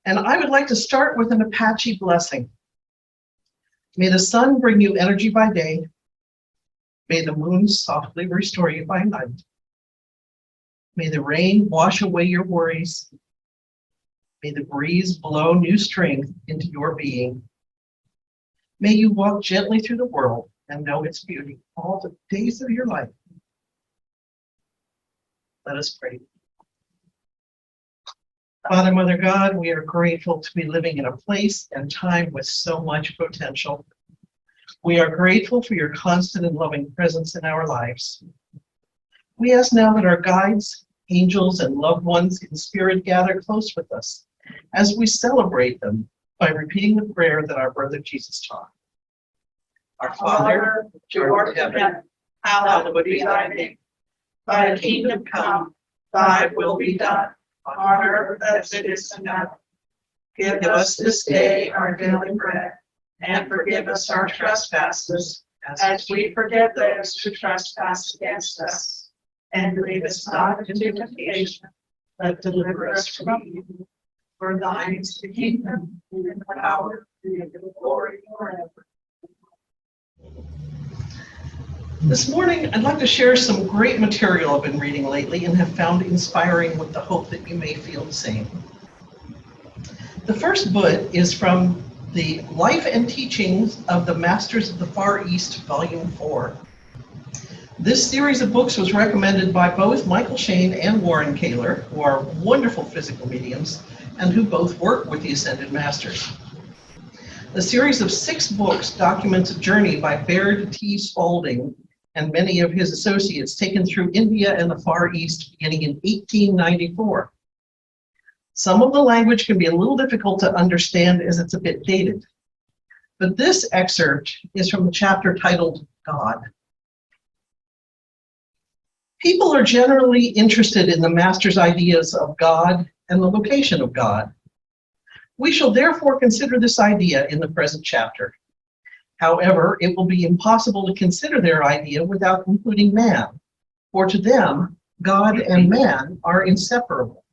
And I would like to start with an Apache blessing. May the sun bring you energy by day. May the moon softly restore you by night. May the rain wash away your worries. May the breeze blow new strength into your being. May you walk gently through the world and know its beauty all the days of your life. Let us pray. Father, Mother God, we are grateful to be living in a place and time with so much potential. We are grateful for your constant and loving presence in our lives. We ask now that our guides, angels, and loved ones in spirit gather close with us as we celebrate them by repeating the prayer that our brother Jesus taught. Our Father, who art in heaven, hallowed be thy name. Thy kingdom come, thy will be done, on earth as it is in heaven. Give us this day our daily bread, and forgive us our trespasses, as we forgive those who trespass against us. And lead us not into temptation, but deliver us from evil. For thine is the kingdom, and the power, and the glory forever. This morning, I'd like to share some great material I've been reading lately and have found inspiring with the hope that you may feel the same. The first book is from the Life and Teachings of the Masters of the Far East, Volume 4. This series of books was recommended by both Michael Shane and Warren Kaler, who are wonderful physical mediums and who both work with the Ascended Masters. The series of 6 books documents a journey by Baird T. Spalding and many of his associates taken through India and the Far East beginning in 1894. Some of the language can be a little difficult to understand as it's a bit dated, but this excerpt is from the chapter titled God. People are generally interested in the Master's ideas of God and the location of God. We shall therefore consider this idea in the present chapter. However, it will be impossible to consider their idea without including man, for to them, God and man are inseparable.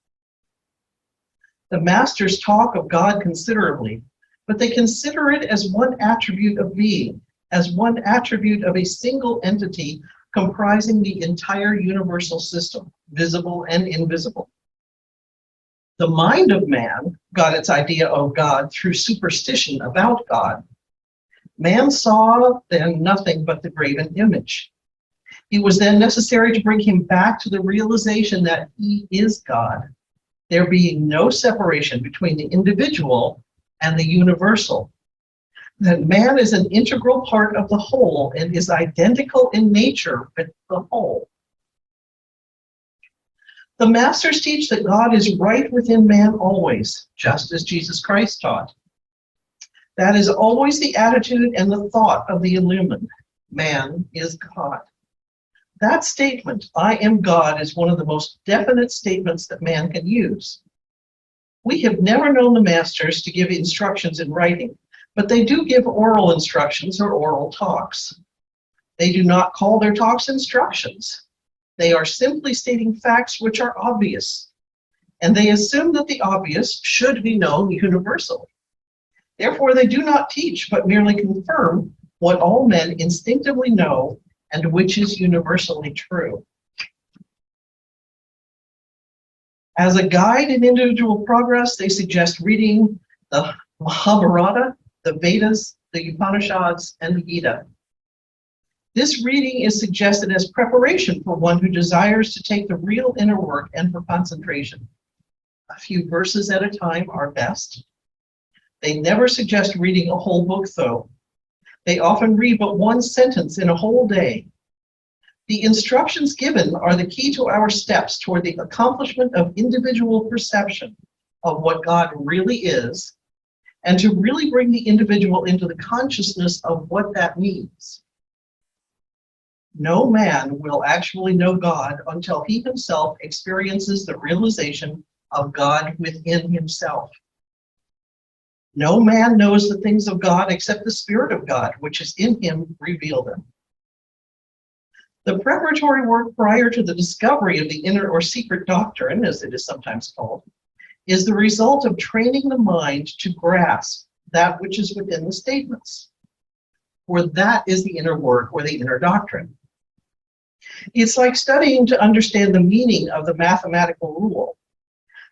The Masters talk of God considerably, but they consider it as one attribute of being, as one attribute of a single entity comprising the entire universal system, visible and invisible. The mind of man got its idea of God through superstition about God. Man saw then nothing but the graven image. It was then necessary to bring him back to the realization that he is God, there being no separation between the individual and the universal, that man is an integral part of the whole and is identical in nature with the whole. The Masters teach that God is right within man always, just as Jesus Christ taught. That is always the attitude and the thought of the illumined. Man is God. That statement, I am God, is one of the most definite statements that man can use. We have never known the Masters to give instructions in writing, but they do give oral instructions or oral talks. They do not call their talks instructions. They are simply stating facts which are obvious, and they assume that the obvious should be known universally. Therefore, they do not teach, but merely confirm what all men instinctively know and which is universally true. As a guide in individual progress, they suggest reading the Mahabharata, the Vedas, the Upanishads, and the Gita. This reading is suggested as preparation for one who desires to take the real inner work and for concentration. A few verses at a time are best. They never suggest reading a whole book, though. They often read but one sentence in a whole day. The instructions given are the key to our steps toward the accomplishment of individual perception of what God really is, and to really bring the individual into the consciousness of what that means. No man will actually know God until he himself experiences the realization of God within himself. No man knows the things of God except the Spirit of God, which is in him, reveal them. The preparatory work prior to the discovery of the inner or secret doctrine, as it is sometimes called, is the result of training the mind to grasp that which is within the statements, for that is the inner work or the inner doctrine. It's like studying to understand the meaning of the mathematical rule.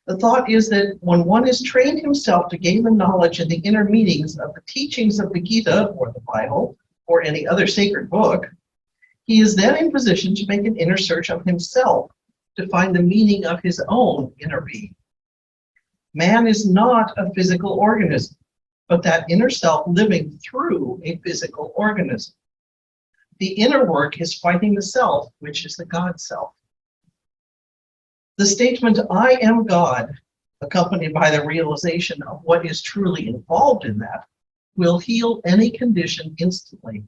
The thought is that when one has trained himself to gain the knowledge and the inner meanings of the teachings of the Gita or the Bible or any other sacred book, he is then in position to make an inner search of himself to find the meaning of his own inner being. Man is not a physical organism, but that inner self living through a physical organism. The inner work is fighting the self, which is the God self. The statement, I am God, accompanied by the realization of what is truly involved in that, will heal any condition instantly.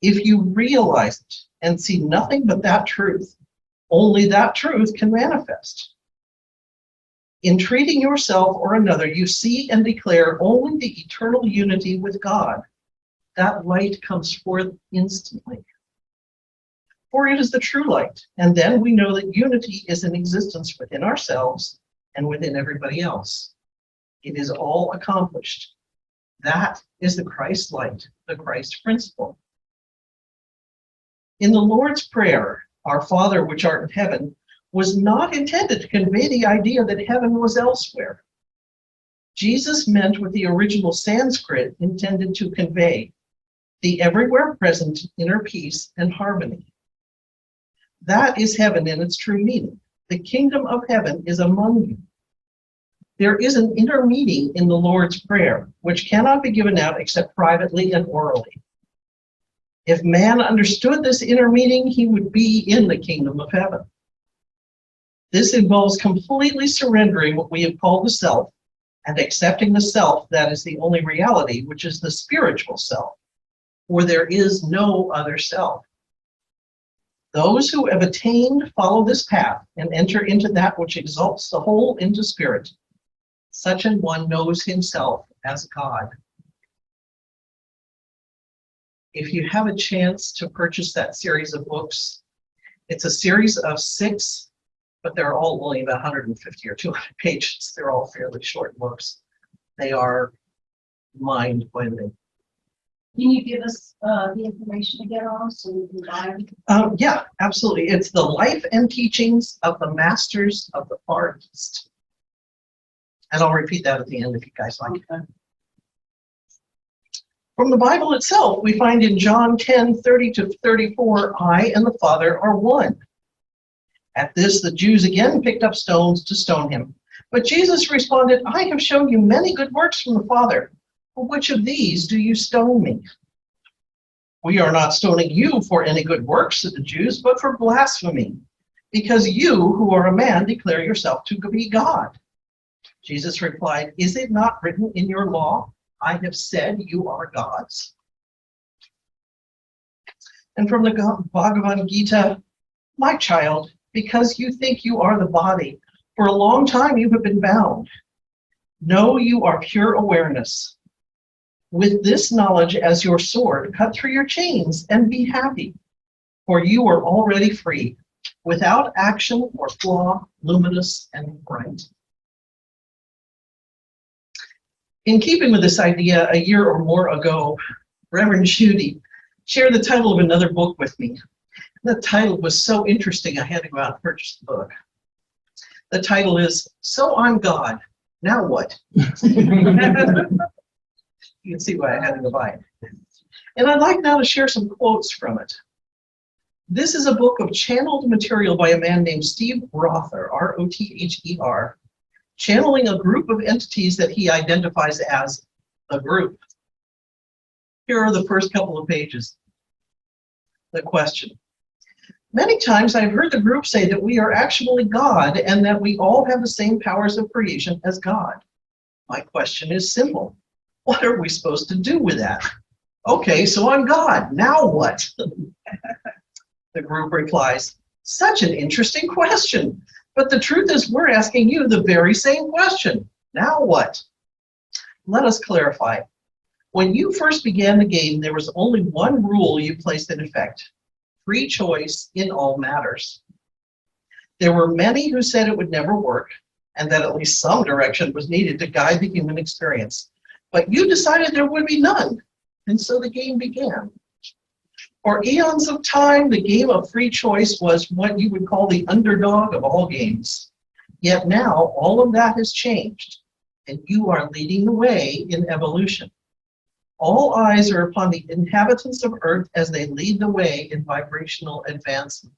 If you realize it and see nothing but that truth, only that truth can manifest. In treating yourself or another, you see and declare only the eternal unity with God. That light comes forth instantly. For it is the true light, and then we know that unity is in existence within ourselves and within everybody else. It is all accomplished. That is the Christ light, the Christ principle. In the Lord's Prayer, Our Father which art in heaven, was not intended to convey the idea that heaven was elsewhere. Jesus meant what the original Sanskrit intended to convey, the everywhere present inner peace and harmony. That is heaven in its true meaning. The kingdom of heaven is among you. There is an inner meaning in the Lord's Prayer, which cannot be given out except privately and orally. If man understood this inner meaning, he would be in the kingdom of heaven. This involves completely surrendering what we have called the self and accepting the self that is the only reality, which is the spiritual self, for there is no other self. Those who have attained follow this path and enter into that which exalts the whole into spirit. Such an one knows himself as God. If you have a chance to purchase that series of books, it's a series of 6, but they're all only about 150 or 200 pages. They're all fairly short books. They are mind-blending. Can you give us the information to get on so we can buy them? Yeah, absolutely. It's the life and teachings of the masters of the Far East. And I'll repeat that at the end if you guys like. Okay. From the Bible itself, we find in John 10:30-34, I and the Father are one. At this, the Jews again picked up stones to stone him. But Jesus responded, I have shown you many good works from the Father. For which of these do you stone me? We are not stoning you for any good works, said the Jews, but for blasphemy, because you, who are a man, declare yourself to be God. Jesus replied, is it not written in your law, I have said you are gods? And from the Bhagavad Gita, my child, because you think you are the body, for a long time you have been bound. Know you are pure awareness. With this knowledge as your sword, cut through your chains and be happy, for you are already free, without action or flaw, luminous and bright. In keeping with this idea, a year or more ago, Reverend Judy shared the title of another book with me. The title was so interesting, I had to go out and purchase the book. The title is, So I'm God, Now What? You can see why I had to go buy it. And I'd like now to share some quotes from it. This is a book of channeled material by a man named Steve Rother, R-O-T-H-E-R, channeling a group of entities that he identifies as the group. Here are the first couple of pages. The question. Many times I've heard the group say that we are actually God and that we all have the same powers of creation as God. My question is simple. What are we supposed to do with that? Okay, so I'm God. Now what? The group replies, such an interesting question. But the truth is we're asking you the very same question. Now what? Let us clarify. When you first began the game, there was only one rule you placed in effect. Free choice in all matters. There were many who said it would never work, and that at least some direction was needed to guide the human experience. But you decided there would be none, and so the game began. For eons of time, the game of free choice was what you would call the underdog of all games. Yet now, all of that has changed, and you are leading the way in evolution. All eyes are upon the inhabitants of Earth as they lead the way in vibrational advancement.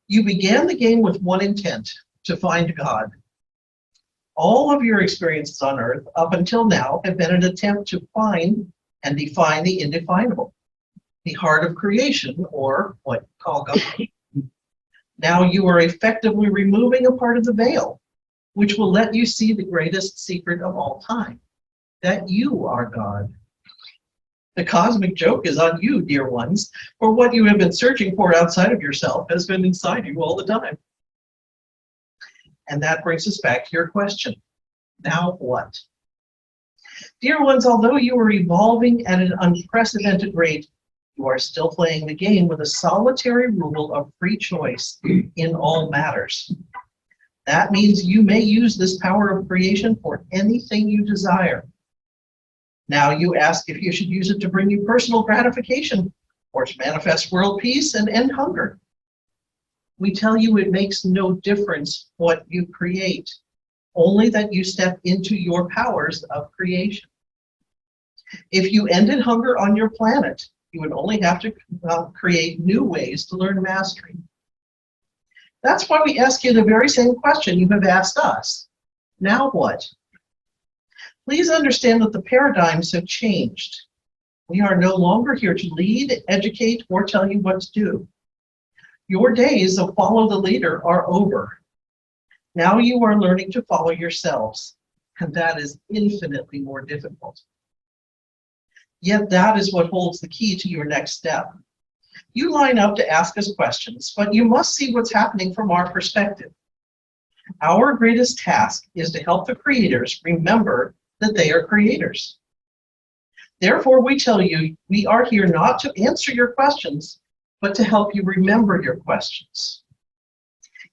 You began the game with one intent, to find God. All of your experiences on Earth up until now have been an attempt to find and define the indefinable, the heart of creation, or what you call God. Now you are effectively removing a part of the veil, which will let you see the greatest secret of all time, that you are God. The cosmic joke is on you, dear ones, for what you have been searching for outside of yourself has been inside you all the time. And that brings us back to your question. Now what? Dear ones, although you are evolving at an unprecedented rate, you are still playing the game with a solitary rule of free choice in all matters. That means you may use this power of creation for anything you desire. Now you ask if you should use it to bring you personal gratification or to manifest world peace and end hunger. We tell you it makes no difference what you create, only that you step into your powers of creation. If you ended hunger on your planet, you would only have to create new ways to learn mastery. That's why we ask you the very same question you have asked us. Now what? Please understand that the paradigms have changed. We are no longer here to lead, educate, or tell you what to do. Your days of follow the leader are over. Now you are learning to follow yourselves, and that is infinitely more difficult. Yet that is what holds the key to your next step. You line up to ask us questions, but you must see what's happening from our perspective. Our greatest task is to help the creators remember that they are creators. Therefore, we tell you we are here not to answer your questions, but to help you remember your questions.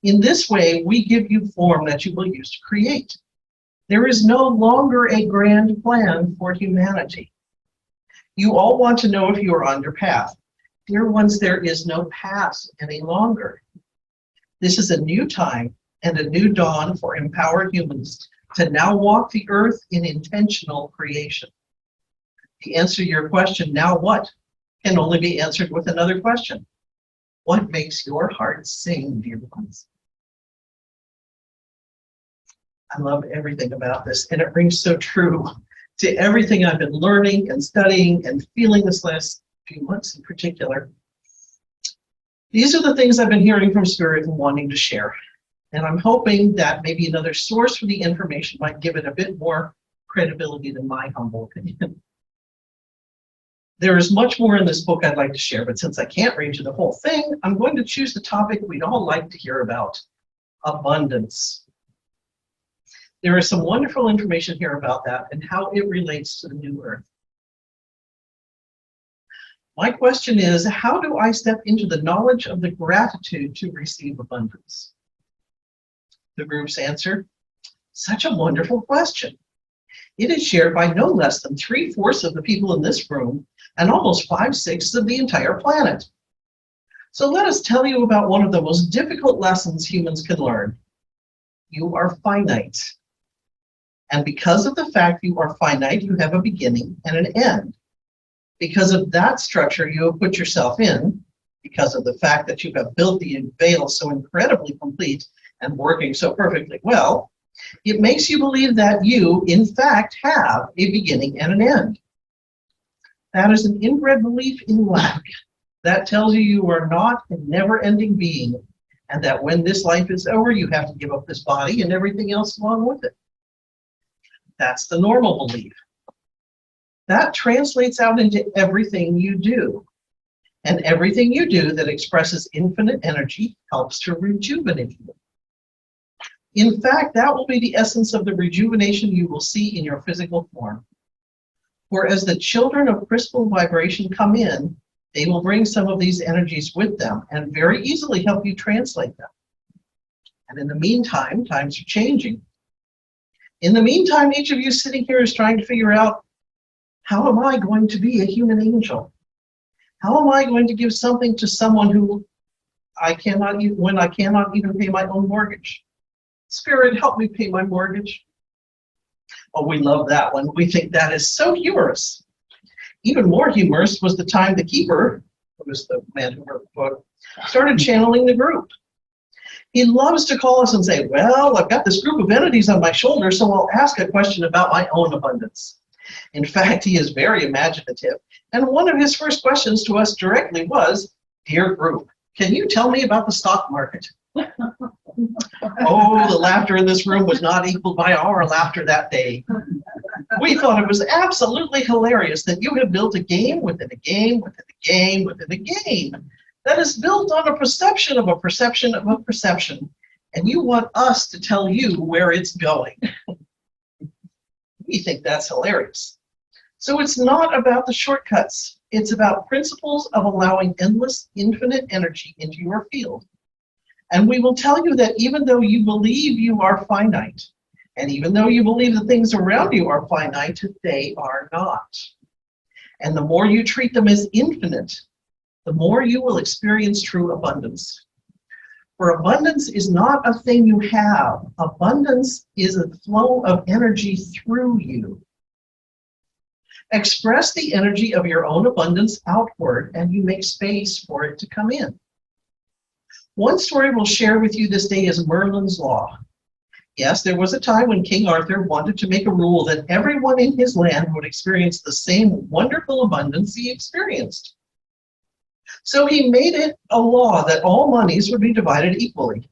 In this way, we give you form that you will use to create. There is no longer a grand plan for humanity. You all want to know if you are on your path. Dear ones, there is no path any longer. This is a new time and a new dawn for empowered humans to now walk the earth in intentional creation. To answer your question, now what, can only be answered with another question. What makes your heart sing, dear ones? I love everything about this, and it rings so true to everything I've been learning and studying and feeling this last few months in particular. These are the things I've been hearing from Spirit and wanting to share. And I'm hoping that maybe another source for the information might give it a bit more credibility than my humble opinion. There is much more in this book I'd like to share, but since I can't read you the whole thing, I'm going to choose the topic we'd all like to hear about: abundance. There is some wonderful information here about that and how it relates to the new earth. My question is, how do I step into the knowledge of the gratitude to receive abundance? The group's answer: such a wonderful question. It is shared by no less than 3/4 of the people in this room and almost 5/6 of the entire planet. So let us tell you about one of the most difficult lessons humans can learn. You are finite. And because of the fact you are finite, you have a beginning and an end. Because of that structure you have put yourself in, because of the fact that you have built the veil so incredibly complete and working so perfectly well, it makes you believe that you, in fact, have a beginning and an end. That is an inbred belief in lack. That tells you you are not a never-ending being, and that when this life is over, you have to give up this body and everything else along with it. That's the normal belief. That translates out into everything you do. And everything you do that expresses infinite energy helps to rejuvenate you. In fact, that will be the essence of the rejuvenation you will see in your physical form. For as the children of crystal vibration come in, they will bring some of these energies with them and very easily help you translate them. And in the meantime, times are changing. In the meantime, each of you sitting here is trying to figure out, how am I going to be a human angel? How am I going to give something to someone who when I cannot even pay my own mortgage? Spirit, help me pay my mortgage. Oh, we love that one. We think that is so humorous. Even more humorous was the time the keeper, who was the man who wrote the book, started channeling the group. He loves to call us and say, well, I've got this group of entities on my shoulder, so I'll ask a question about my own abundance. In fact, he is very imaginative, and one of his first questions to us directly was, dear group, can you tell me about the stock market? Oh, the laughter in this room was not equaled by our laughter that day. We thought it was absolutely hilarious that you have built a game within a game within a game within a game that is built on a perception of a perception of a perception, and you want us to tell you where it's going. We think that's hilarious. So it's not about the shortcuts. It's about principles of allowing endless, infinite energy into your field. And we will tell you that even though you believe you are finite, and even though you believe the things around you are finite, they are not. And the more you treat them as infinite, the more you will experience true abundance. For abundance is not a thing you have. Abundance is a flow of energy through you. Express the energy of your own abundance outward, and you make space for it to come in. One story we'll share with you this day is Merlin's Law. Yes, there was a time when King Arthur wanted to make a rule that everyone in his land would experience the same wonderful abundance he experienced. So he made it a law that all monies would be divided equally.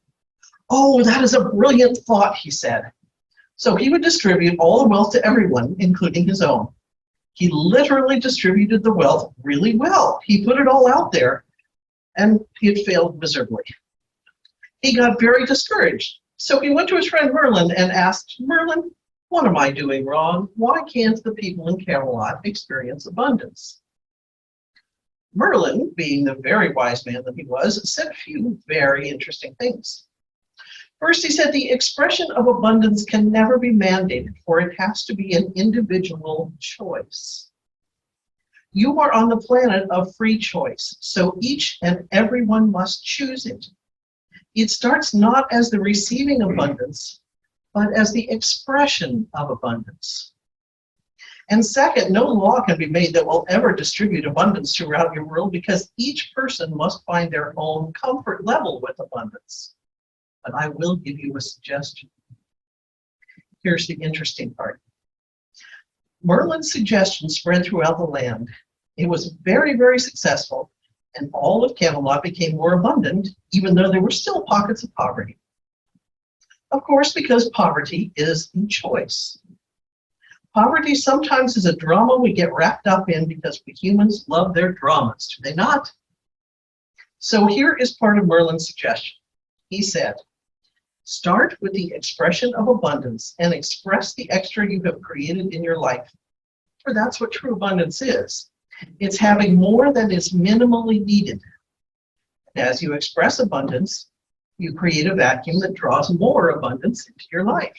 Oh, that is a brilliant thought, he said. So he would distribute all the wealth to everyone, including his own. He literally distributed the wealth really well. He put it all out there, and he had failed miserably. He got very discouraged. So he went to his friend Merlin and asked, Merlin, what am I doing wrong? Why can't the people in Camelot experience abundance? Merlin, being the very wise man that he was, said a few very interesting things. First, he said the expression of abundance can never be mandated, for it has to be an individual choice. You are on the planet of free choice, so each and everyone must choose it. It starts not as the receiving abundance, but as the expression of abundance. And second, no law can be made that will ever distribute abundance throughout your world, because each person must find their own comfort level with abundance. But I will give you a suggestion. Here's the interesting part. Merlin's suggestion spread throughout the land. It was very, very successful, and all of Camelot became more abundant, even though there were still pockets of poverty. Of course, because poverty is a choice. Poverty sometimes is a drama we get wrapped up in because we humans love their dramas, do they not? So here is part of Merlin's suggestion. He said, start with the expression of abundance and express the extra you have created in your life. For that's what true abundance is. It's having more than is minimally needed. And as you express abundance, you create a vacuum that draws more abundance into your life.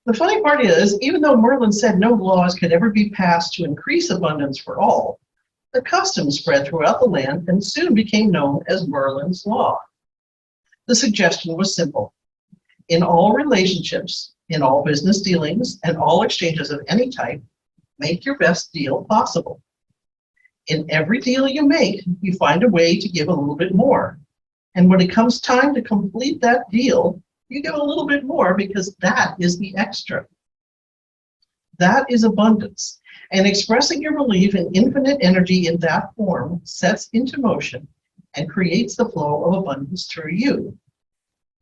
The funny part is, even though Merlin said no laws could ever be passed to increase abundance for all, the custom spread throughout the land and soon became known as Merlin's Law. The suggestion was simple. In all relationships, in all business dealings, and all exchanges of any type, make your best deal possible. In every deal you make, you find a way to give a little bit more. And when it comes time to complete that deal, you give a little bit more because that is the extra. That is abundance. And expressing your belief in infinite energy in that form sets into motion and creates the flow of abundance through you.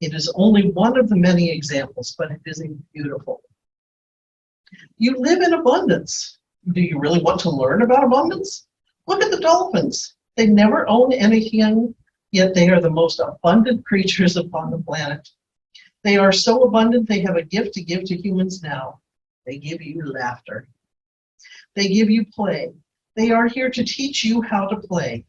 It is only one of the many examples, but it is beautiful. You live in abundance. Do you really want to learn about abundance? Look at the dolphins. They never own anything, yet they are the most abundant creatures upon the planet. They are so abundant, they have a gift to give to humans now. They give you laughter. They give you play. They are here to teach you how to play.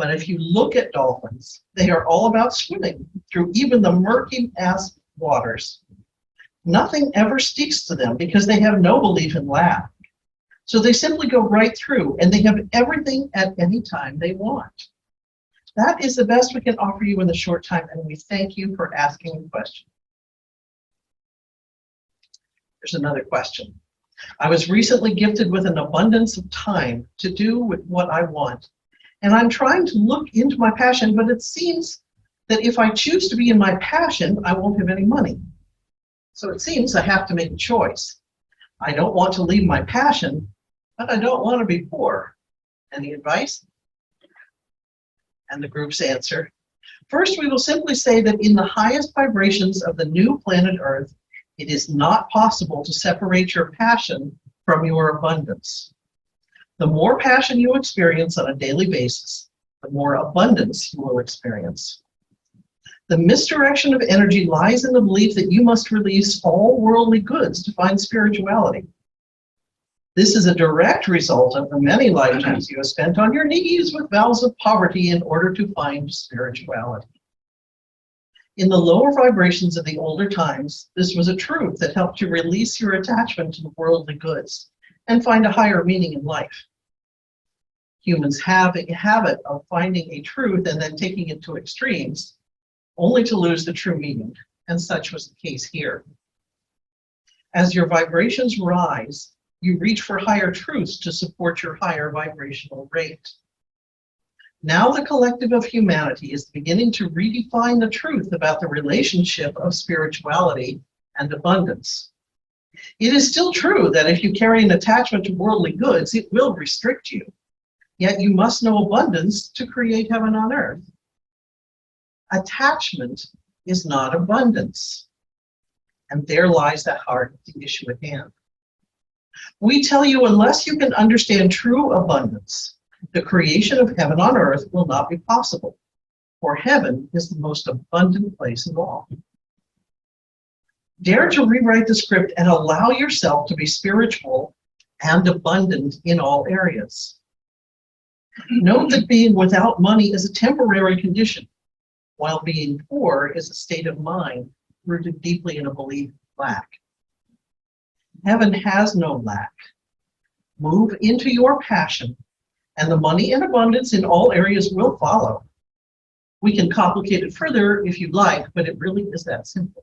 But if you look at dolphins, they are all about swimming through even the murky-ass waters. Nothing ever sticks to them because they have no belief in lack. So they simply go right through, and they have everything at any time they want. That is the best we can offer you in the short time, and we thank you for asking the question. Here's another question. I was recently gifted with an abundance of time to do with what I want, and I'm trying to look into my passion, but it seems that if I choose to be in my passion, I won't have any money. So it seems I have to make a choice. I don't want to leave my passion, but I don't want to be poor. Any advice? And the group's answer. First, we will simply say that in the highest vibrations of the new planet Earth, it is not possible to separate your passion from your abundance. The more passion you experience on a daily basis, the more abundance you will experience. The misdirection of energy lies in the belief that you must release all worldly goods to find spirituality. This is a direct result of the many lifetimes you have spent on your knees with vows of poverty in order to find spirituality. In the lower vibrations of the older times, this was a truth that helped you release your attachment to the worldly goods and find a higher meaning in life. Humans have a habit of finding a truth and then taking it to extremes, only to lose the true meaning, and such was the case here. As your vibrations rise, you reach for higher truths to support your higher vibrational rate. Now the collective of humanity is beginning to redefine the truth about the relationship of spirituality and abundance. It is still true that if you carry an attachment to worldly goods, it will restrict you. Yet you must know abundance to create heaven on earth. Attachment is not abundance. And there lies the heart of the issue at hand. We tell you, unless you can understand true abundance, the creation of heaven on earth will not be possible, for heaven is the most abundant place of all. Dare to rewrite the script and allow yourself to be spiritual and abundant in all areas. Note that being without money is a temporary condition, while being poor is a state of mind rooted deeply in a belief of lack. Heaven has no lack. Move into your passion, and the money and abundance in all areas will follow. We can complicate it further if you'd like, but it really is that simple.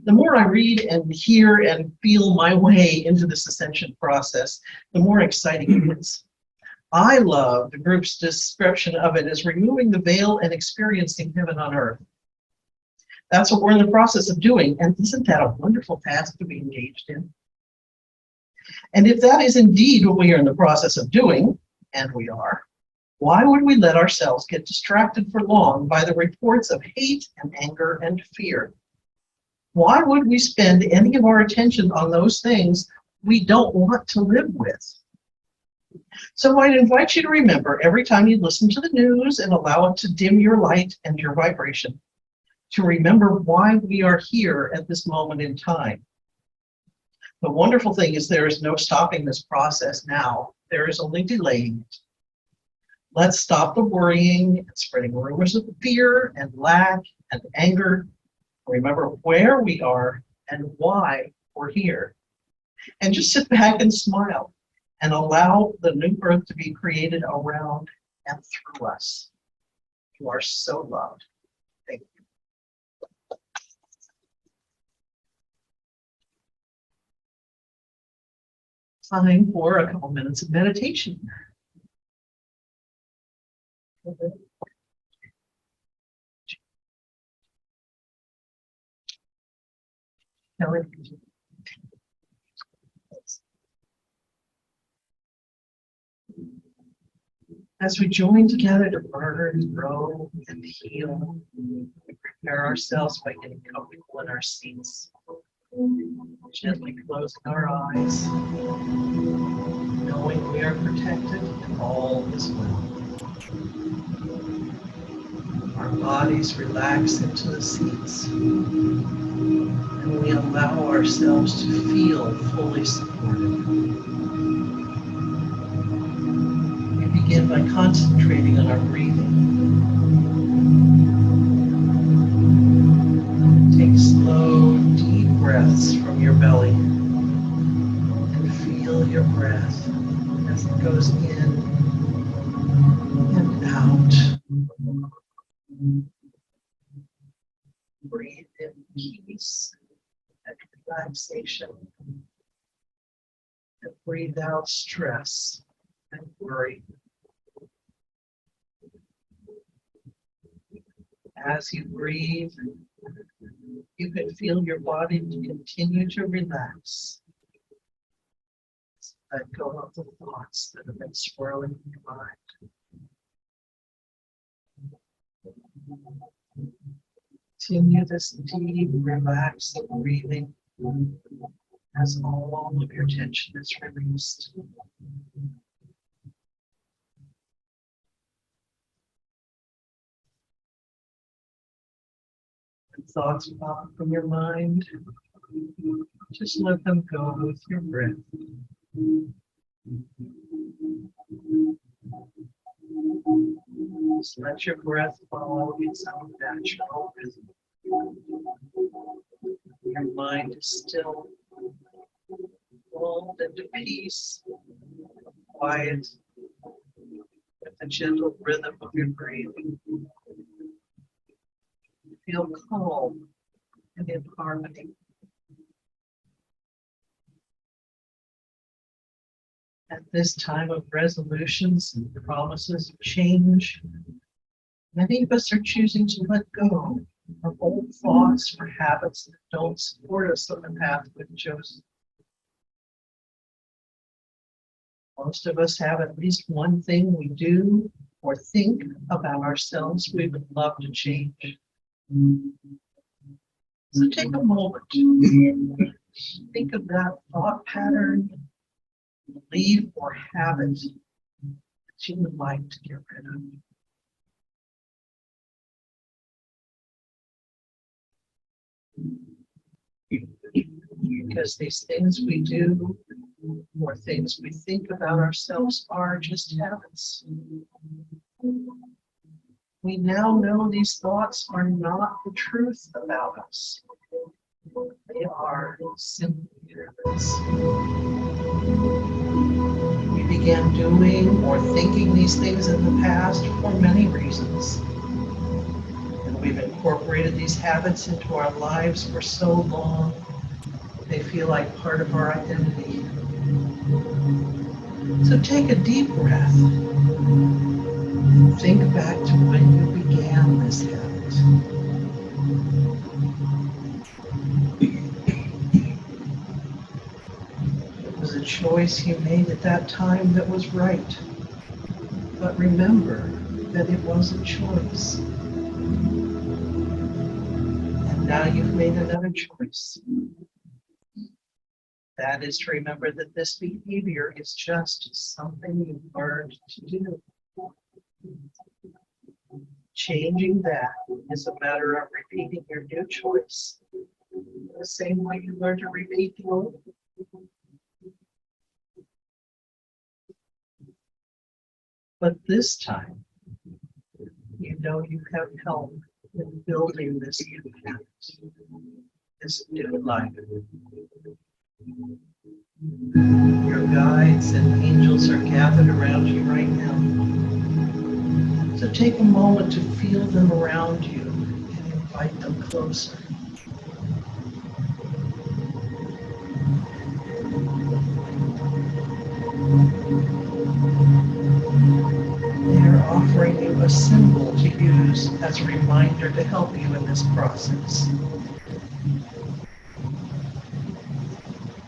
The more I read and hear and feel my way into this ascension process, the more exciting it is. I love the group's description of it as removing the veil and experiencing heaven on earth. That's what we're in the process of doing, and isn't that a wonderful task to be engaged in? And if that is indeed what we are in the process of doing, and we are, why would we let ourselves get distracted for long by the reports of hate and anger and fear? Why would we spend any of our attention on those things we don't want to live with? So I'd invite you to remember every time you listen to the news and allow it to dim your light and your vibration, to remember why we are here at this moment in time. The wonderful thing is there is no stopping this process now. There is only delaying it. Let's stop the worrying and spreading rumors of fear and lack and anger. Remember where we are and why we're here. And just sit back and smile and allow the new earth to be created around and through us. You are so loved. Thank you. Time for a couple minutes of meditation. As we join together to burn, grow, and heal, we prepare ourselves by getting comfortable in our seats, gently closing our eyes, knowing we are protected and all is well. Our bodies relax into the seats, and we allow ourselves to feel fully supported. We begin by concentrating on our breathing. Take slow, deep breaths from your belly and feel your breath as it goes in and out. Breathe in peace and relaxation, and breathe out stress and worry. As you breathe, you can feel your body continue to relax. Let go of the thoughts that have been swirling in your mind. Continue this deep, relaxed breathing as all of your tension is released. When thoughts pop from your mind, just let them go with your breath. Just let your breath follow its own natural rhythm. Your mind is still lulled into peace, quiet, with the gentle rhythm of your breathing. Feel calm and in harmony. At this time of resolutions and promises of change, many of us are choosing to let go of old thoughts or habits that don't support us on the path we've chosen. Most of us have at least one thing we do or think about ourselves we would love to change. So take a moment. Think of that thought pattern, belief, or habit that you would like to get rid of. Because these things we do or things we think about ourselves are just habits. We now know these thoughts are not the truth about us. They are simply habits. We began doing or thinking these things in the past for many reasons. And we've incorporated these habits into our lives for so long, they feel like part of our identity. So take a deep breath and think back to when you began this habit. It was a choice you made at that time that was right. But remember that it was a choice. And now you've made another choice. That is to remember that this behavior is just something you learned to do. Changing that is a matter of repeating your new choice, the same way you learned to repeat the old. But this time, you know you have help in building this new habit, this new life. Your guides and angels are gathered around you right now. So take a moment to feel them around you and invite them closer. They're offering you a symbol to use as a reminder to help you in this process.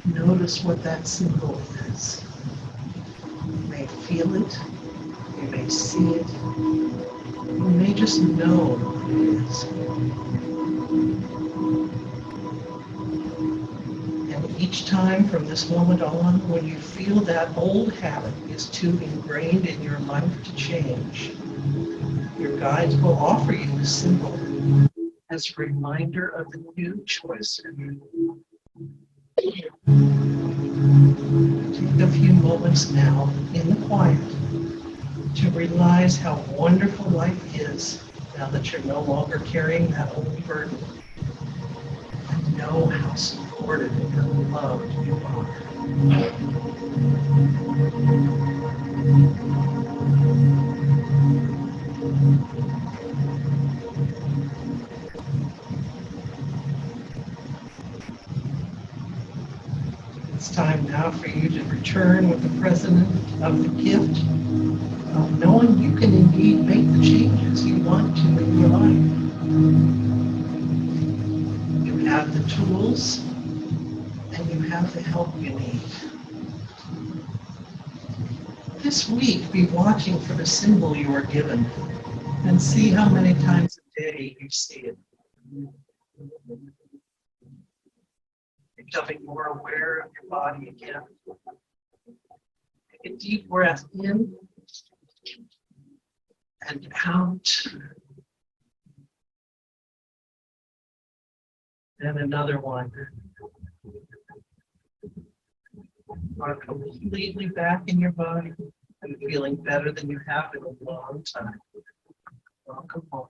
Notice what that symbol is. You may feel it, you may see it, you may just know what it is. And each time from this moment on, when you feel that old habit is too ingrained in your life to change, your guides will offer you a symbol as a reminder of the new choice. Take a few moments now in the quiet to realize how wonderful life is now that you're no longer carrying that old burden. And know how supported and loved you are. It's time now for you to return with the present of the gift of knowing you can indeed make the changes you want to in your life. You have the tools and you have the help you need. This week, be watching for the symbol you are given and see how many times a day you see it. Becoming more aware of your body again. Take a deep breath in and out. And another one. You are completely back in your body and feeling better than you have in a long time. Welcome home.